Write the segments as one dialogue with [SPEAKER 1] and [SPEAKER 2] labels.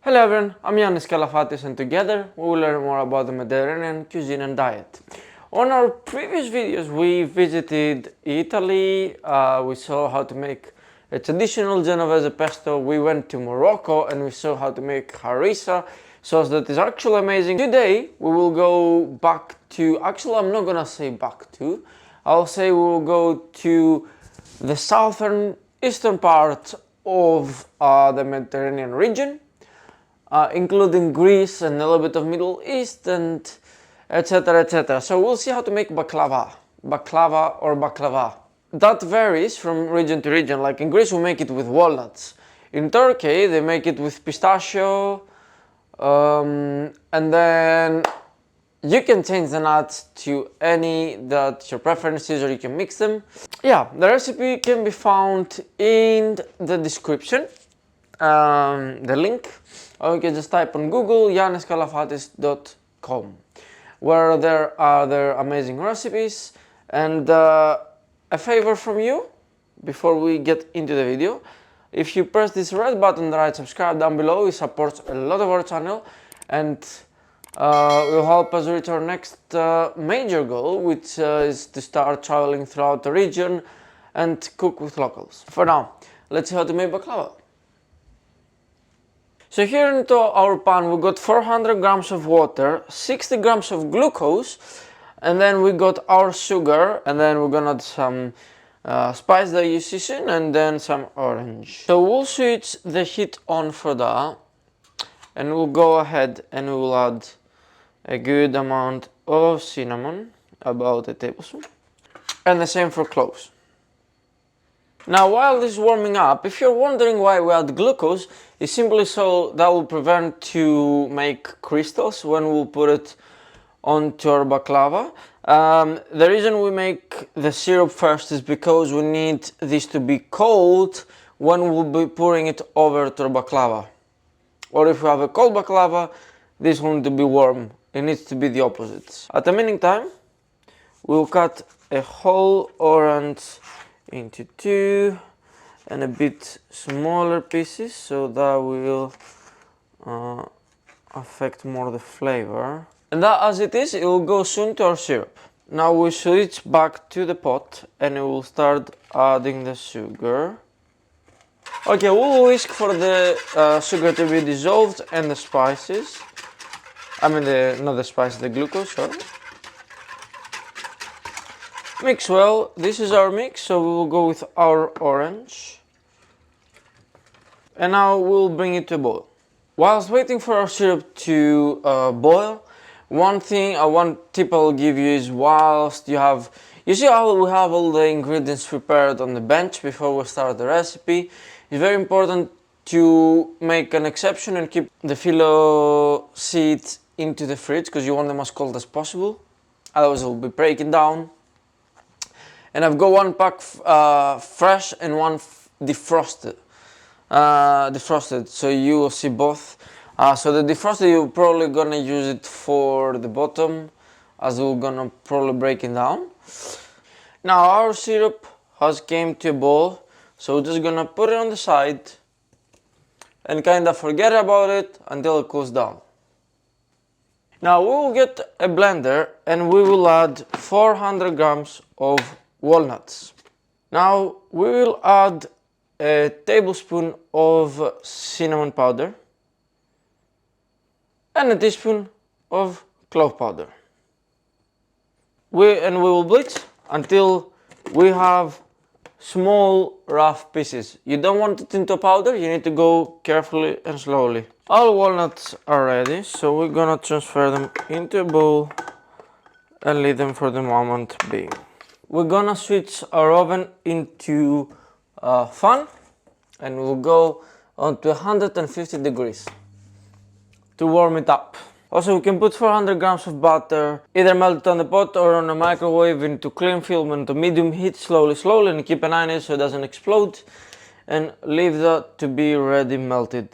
[SPEAKER 1] Hello everyone, I'm Yannis Kalafatis and together we will learn more about the Mediterranean cuisine and diet. On our previous videos we visited Italy, we saw how to make a traditional Genovese pesto, we went to Morocco and we saw how to make harissa, sauce that is actually amazing. Today we will go back to, actually I'm not gonna say back to, I'll say we will go to the southern eastern part of the Mediterranean region. Including Greece and a little bit of Middle East and etc, etc. So we'll see how to make baklava or baklava. That varies from region to region. Like in Greece we make it with walnuts. In Turkey they make it with pistachio, and then you can change the nuts to any that your preference is, or you can mix them. Yeah, the recipe can be found in the description, the link, or you can just type on Google yanniskalafatis.com, where there are other amazing recipes. And a favor from you before we get into the video: if you press this red button, the right subscribe down below, it supports a lot of our channel and will help us reach our next major goal, which is to start traveling throughout the region and cook with locals. For now, let's see how to make baklava. So here into our pan we got 400 grams of water, 60 grams of glucose, and then we got our sugar, and then we're gonna add some spice that you season, and then some orange. So we'll switch the heat on for that, and we'll go ahead and we'll add a good amount of cinnamon, about a tablespoon, and the same for cloves. Now while this is warming up, if you're wondering why we add glucose, it's simply so that will prevent to make crystals when we'll put it onto our baklava. The reason we make the syrup first is because we need this to be cold when we'll be pouring it over to our baklava. Or if we have a cold baklava, this will need to be warm. It needs to be the opposite. At the meantime, we'll cut a whole orange into two and a bit smaller pieces, so that will affect more the flavor. And that, as it is, it will go soon to our syrup. Now we switch back to the pot and we will start adding the sugar. Okay, we'll whisk for the sugar to be dissolved and the spices. I mean, not the spices, the glucose, sorry. Mix well. This is our mix, so we will go with our orange. And now we'll bring it to a boil. Whilst waiting for our syrup to boil, one tip I'll give you is, whilst you see how we have all the ingredients prepared on the bench before we start the recipe, it's very important to make an exception and keep the phyllo seeds into the fridge, because you want them as cold as possible, otherwise it will be breaking down. And I've got one pack fresh and one defrosted. So you will see both. So the defrosted, you're probably gonna use it for the bottom, as we're gonna probably break it down. Now our syrup has came to a boil, so we're just gonna put it on the side and kind of forget about it until it cools down. Now we will get a blender and we will add 400 grams of walnuts. Now we will add a tablespoon of cinnamon powder and a teaspoon of clove powder. We will blitz until we have small rough pieces. You don't want it into powder, you need to go carefully and slowly. All walnuts are ready, so we're gonna transfer them into a bowl and leave them for the moment being. We're gonna switch our oven into fan, and we'll go on to 150 degrees to warm it up. Also, we can put 400 grams of butter, either melted on the pot or on a microwave, into clean film and to medium heat, slowly, and keep an eye on it so it doesn't explode, and leave that to be ready melted.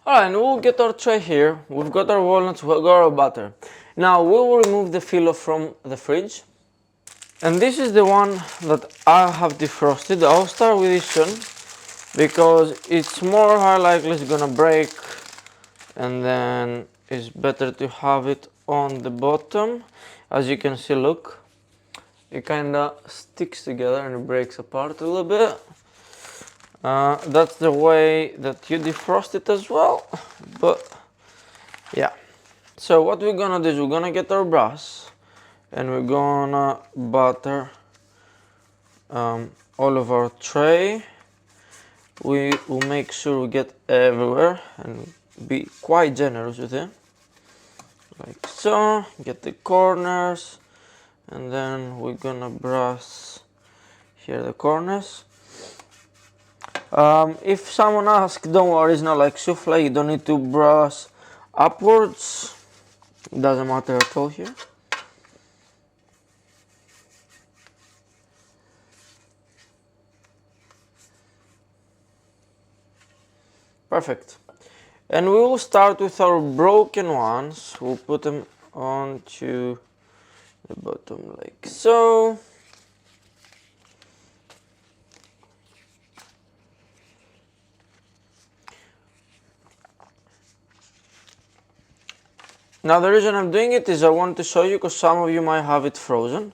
[SPEAKER 1] Alright, and we'll get our tray here. We've got our walnuts, we've got our butter. Now we will remove the phyllo from the fridge. And this is the one that I have defrosted. I'll start with this one because it's more high likely it's gonna break and then it's better to have it on the bottom. As you can see, look, it kinda sticks together and it breaks apart a little bit. That's the way that you defrost it as well, but yeah. So what we're gonna do is we're gonna get our brush and we're gonna butter all of our tray. We will make sure we get everywhere and be quite generous with it, like so. Get the corners, and then we're gonna brush here the corners. If someone asks, don't worry, it's not like souffle, you don't need to brush upwards, it doesn't matter at all here. Perfect. And we will start with our broken ones. We'll put them onto the bottom like so. Now the reason I'm doing it is I want to show you, because some of you might have it frozen,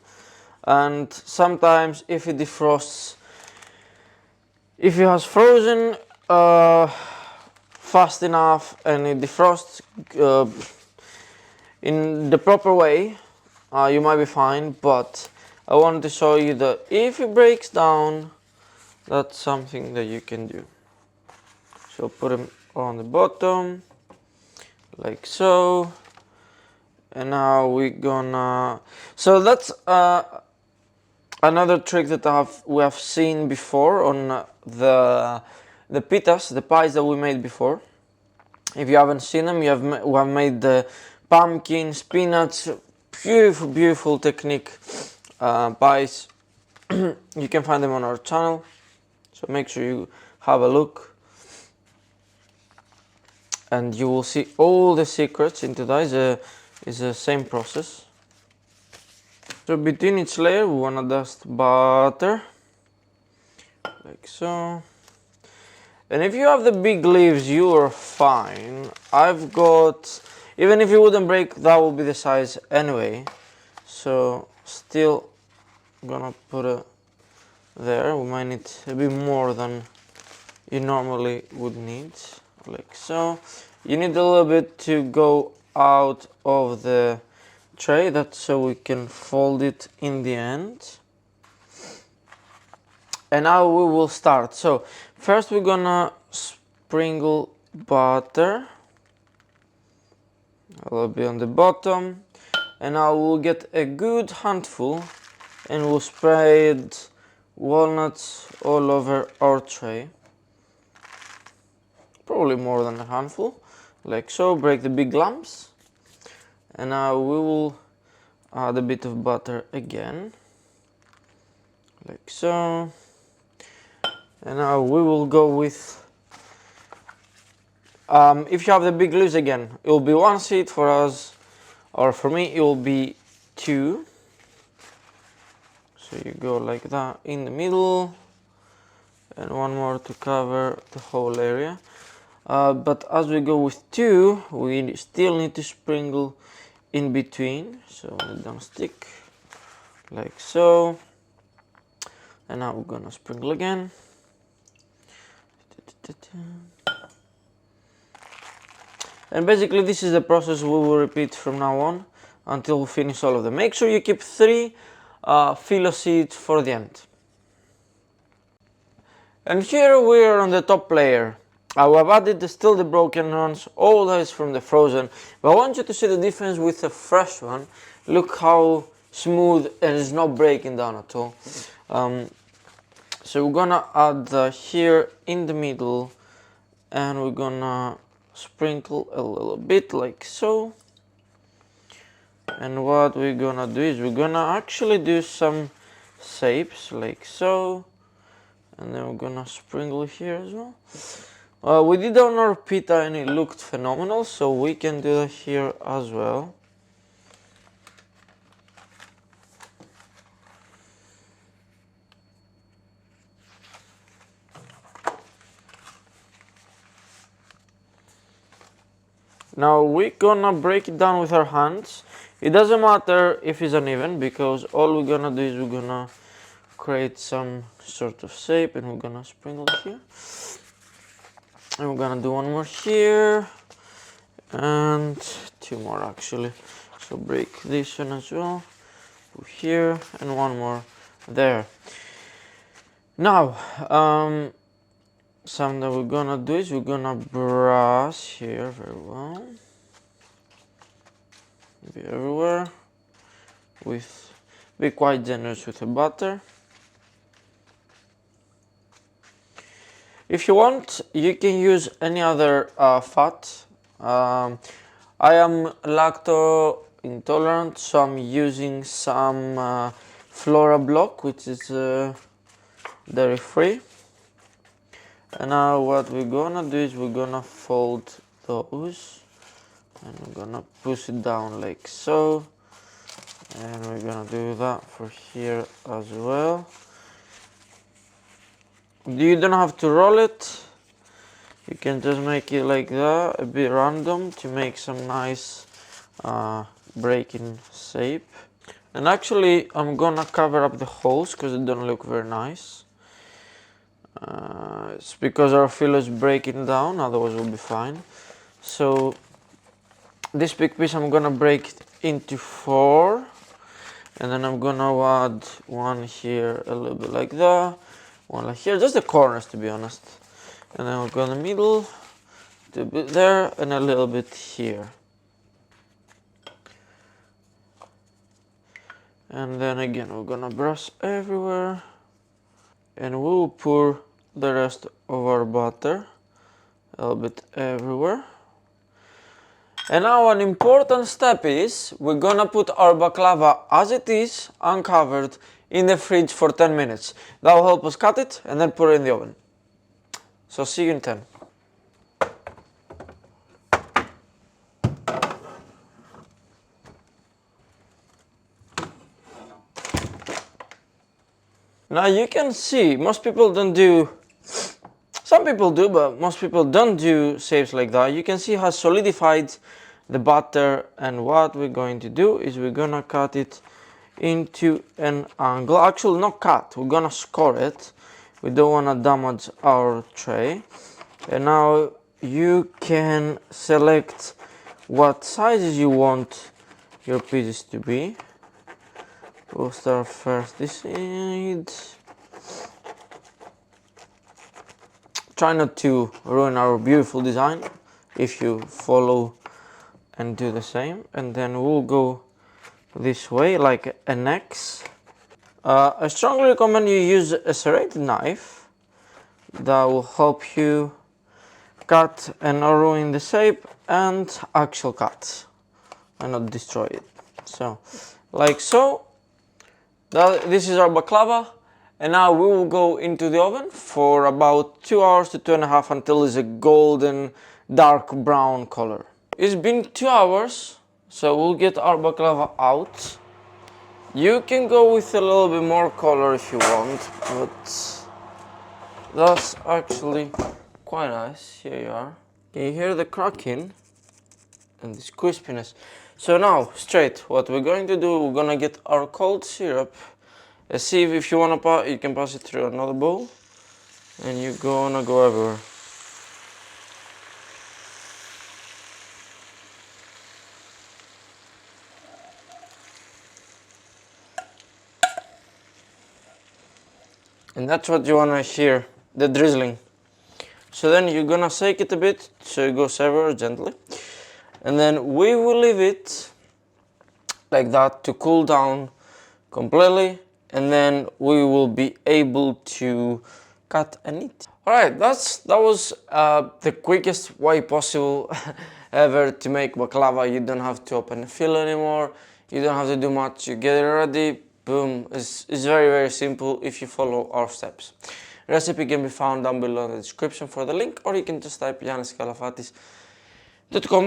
[SPEAKER 1] and sometimes if it defrosts, if it has frozen fast enough and it defrosts in the proper way, you might be fine. But I wanted to show you that if it breaks down, that's something that you can do. So put them on the bottom like so. And now we're gonna, so that's another trick that we have seen before on the pitas, the pies that we made before. If you haven't seen them, we have made the pumpkin, spinach, beautiful technique pies. You can find them on our channel, so make sure you have a look. And you will see all the secrets into that. It's the same process. So between each layer we wanna dust butter, like so. And if you have the big leaves, you are fine. I've got, even if it wouldn't break, that will be the size anyway. So still gonna put it there. We might need a bit more than you normally would need, like so. You need a little bit to go out of the tray, that's so we can fold it in the end. And now we will start. So first we're gonna sprinkle butter a little bit on the bottom, and now we'll get a good handful and we'll spread walnuts all over our tray. Probably more than a handful, like so. Break the big lumps. And now we will add a bit of butter again, like so. And now we will go with, if you have the big leaves again, it will be one seed for us, or for me it will be two. So you go like that in the middle, and one more to cover the whole area. But as we go with two, we still need to sprinkle in between, so it don't stick, like so. And now we're gonna sprinkle again. And basically this is the process we will repeat from now on until we finish all of them. Make sure you keep 3 phyllo seeds for the end. And here we are on the top layer. I have added still the broken ones, all that is from the frozen, but I want you to see the difference with the fresh one. Look how smooth, and it's not breaking down at all. So we're gonna add here in the middle, and we're gonna sprinkle a little bit like so. And what we're gonna do is we're gonna actually do some shapes like so, and then we're gonna sprinkle here as well. We did on our pita and it looked phenomenal, so we can do that here as well. Now we're gonna break it down with our hands. It doesn't matter if it's uneven, because all we're gonna do is we're gonna create some sort of shape, and we're gonna sprinkle here. And we're gonna do one more here, and two more actually. So break this one as well, put here, and one more there. Now, something that we're gonna do is we're gonna brush here very well. Be everywhere. Be quite generous with the butter. If you want, you can use any other fat. I am lactose intolerant, so I'm using some Flora block, which is dairy free. And now what we're gonna do is we're gonna fold those, and we're gonna push it down like so, and we're gonna do that for here as well. You don't have to roll it, you can just make it like that, a bit random, to make some nice breaking shape. And actually I'm gonna cover up the holes because they don't look very nice. It's because our filo is breaking down, otherwise we'll be fine. So this big piece I'm gonna break it into 4, and then I'm gonna add one here, a little bit like that, one like here, just the corners to be honest. And then we'll go in the middle, do a bit there, and a little bit here. And then again we're gonna brush everywhere, and we'll pour the rest of our butter a little bit everywhere. And now an important step is we're gonna put our baklava as it is, uncovered, in the fridge for 10 minutes. That will help us cut it and then put it in the oven. So see you in 10. Now you can see, most people don't do, some people do, but most people don't do shapes like that. You can see how solidified the butter, and what we're going to do is we're gonna cut it into an angle. Actually not cut, we're gonna score it. We don't wanna damage our tray. And now you can select what sizes you want your pieces to be. We'll start first this side. Try not to ruin our beautiful design if you follow and do the same. And then we'll go this way like an X. I strongly recommend you use a serrated knife. That will help you cut and not ruin the shape and actual cut and not destroy it. So like so. This is our baklava, and now we will go into the oven for about 2 hours to 2.5 until it's a golden dark brown color. It's been 2 hours, so we'll get our baklava out. You can go with a little bit more color if you want, but that's actually quite nice. Here you are. Can you hear the cracking and this crispiness? So now, straight, what we're going to do, we're gonna get our cold syrup. A sieve, if you wanna you can pass it through another bowl, and you're gonna go everywhere. And that's what you wanna hear, the drizzling. So then you're gonna shake it a bit, so it goes everywhere gently. And then we will leave it like that to cool down completely, and then we will be able to cut and eat. Alright, that was the quickest way possible ever to make baklava. You don't have to open a filo anymore, you don't have to do much, you get it ready, boom. It's very simple if you follow our steps. Recipe can be found down below in the description for the link, or you can just type Yannis Kalafatis.com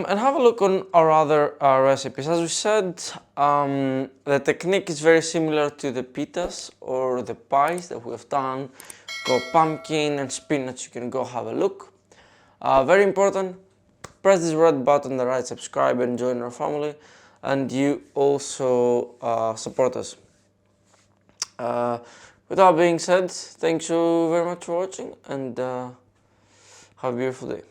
[SPEAKER 1] and have a look on our other recipes. As we said, the technique is very similar to the pitas or the pies that we have done. Got pumpkin and spinach, you can go have a look. Very important, press this red button on the right, subscribe and join our family, and you also support us. With that being said, thanks you very much for watching, and have a beautiful day.